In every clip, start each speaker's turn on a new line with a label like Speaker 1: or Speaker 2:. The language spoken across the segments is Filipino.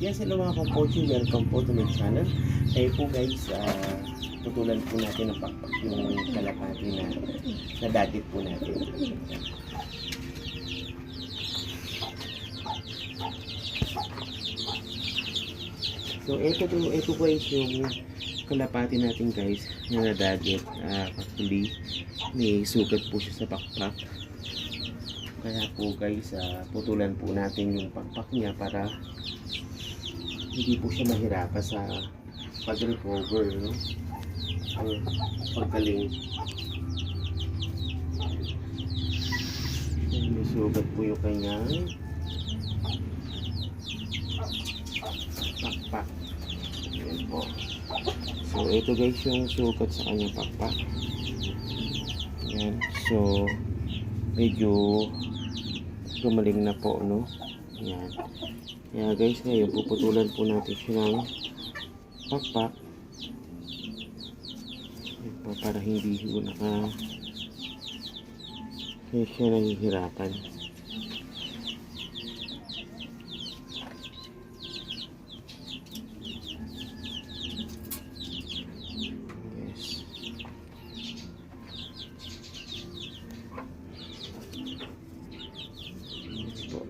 Speaker 1: guys, hello mga kampochi, welcome po to my channel. Kaya po guys, tutulan po natin ng pakpak yung kalapati na nadagit po natin. So ito guys yung kalapati natin guys na nadagit. Actually may sugat po siya sa pakpak. Kaya po guys, putulan po natin yung pakpak niya para hindi po siya mahirapan sa pag-recover, no? Or paggaling. May sugat po yung kanyang pakpak. Ayan po. So ito guys yung sugat sa kanyang pakpak. Ayan. So medyo gumaling na po, no? Ayan. Kaya guys, ngayon puputulan po natin siya ng pakpak. Ayan po, para hindi siya nahihirapan. Yes. Po.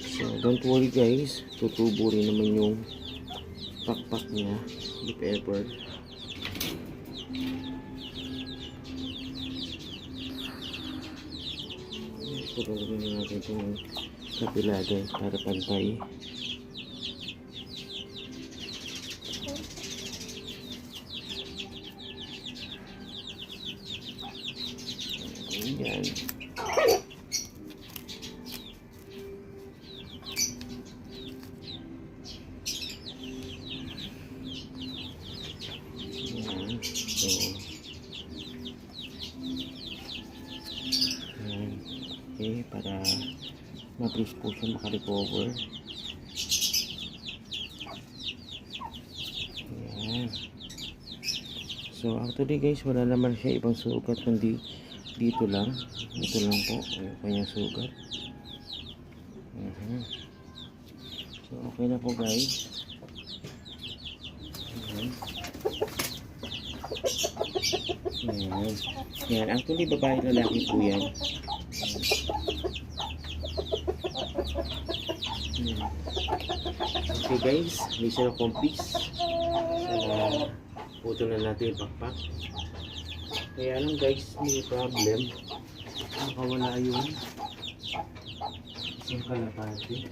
Speaker 1: So don't worry guys, tutubo rin naman yung pakpak niya if ever. Pagawin na natin itong kapila guys para pantay. Ayan. So, ayan. Okay, para mabilis po siya makarecover. Ayan. So actually guys, wala naman siya ibang sugat kundi dito lang. Ito lang po yung kanyang sugat. So okay na po guys. Ayan. Ayan. Actually babae lalaki po yan. Okay guys, mission accomplished. Puto na natin yung pakpak. Kaya lang guys, may problem. Nakawala yung kalapati.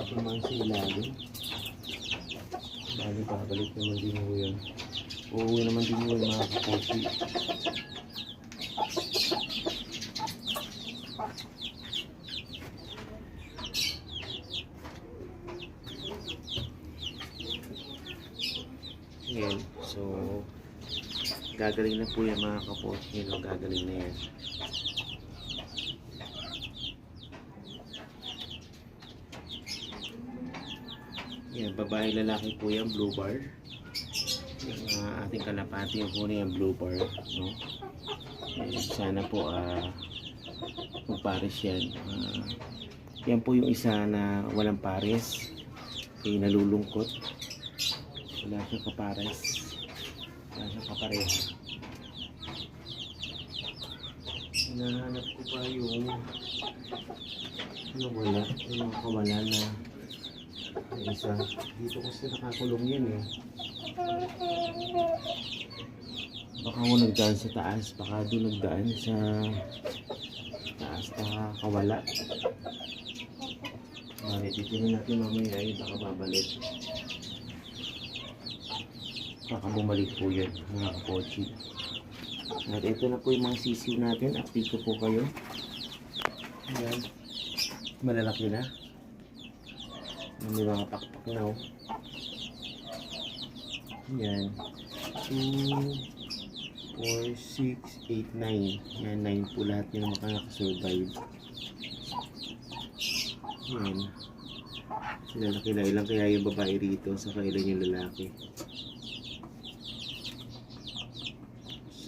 Speaker 1: Ito naman sa ilalim. Babalik naman din mo yun. Uuwi naman din mo yung mga kaposi. Ayan, so gagaling na po yung mga kaposi, no? Gagaling na yan. Yan, babae lalaki po yan, blue bar. Yung ating kalapati yung po na yung blue bar, no? Sana po magpares yan. Yan po yung isa na walang pares, kaya nalulungkot. Wala siyang kapares, wala siyang kapareha. Hinahanap ko pa yung nawala, yung makawala na isa. Dito kasi nakakulong yan eh. Baka mo nagdaan sa taas, baka doon nagdaan sa taas, nakakawala. Titignan natin mamaya ay baka babalik. Baka bumalik po yun mga kapochi. At ito na po yung mga sisiw natin. Update ko po kayo. Ayan. Malalaki na. May mga pakpak na, oh. Ayan. 2, 4, 6, 8, 9. Ayan, 9 po lahat yung makakasurvive. Yan. Lalaki na ilang kaya yung babae rito sa ilan yung lalaki.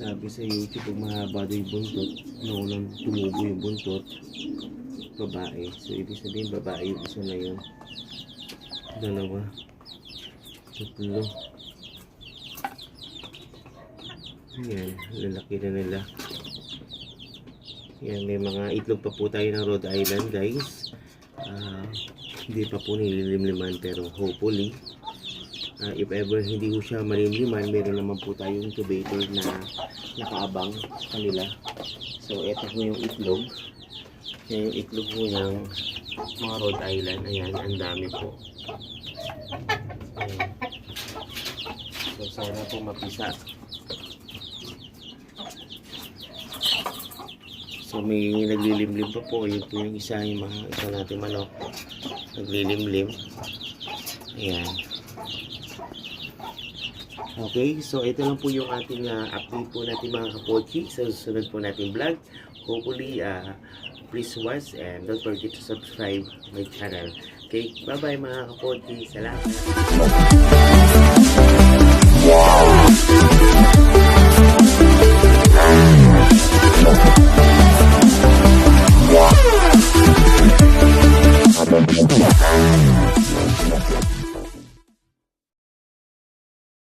Speaker 1: Sabi sa YouTube, pag mahaba daw yung buntot, naunang tumubo yung buntot, babae. So, ibig sabihin, babae yung isa na yun. Dalawa. Tatlo. Yan, lalaki na nila. Yan, may mga itlog pa po tayo ng Rhode Island, guys. Hindi pa po nililimliman, pero hopefully, if ever hindi ko siya malimliman, meron naman po tayong incubator na nakaabang kanila. So, eto po yung itlog. Yan yung itlog po ng mga Rhode Island. Ayan, ang dami po. Ayan. So, sana po mapisa. So, may naglilimlim pa po. Yun po yung isa natin manok. Naglilimlim. Ayan. Okay, so ito lang po yung ating update po natin mga kapochi sa susunod po natin vlog. Hopefully, please watch and don't forget to subscribe my channel. Okay, bye-bye mga kapochi. Salamat!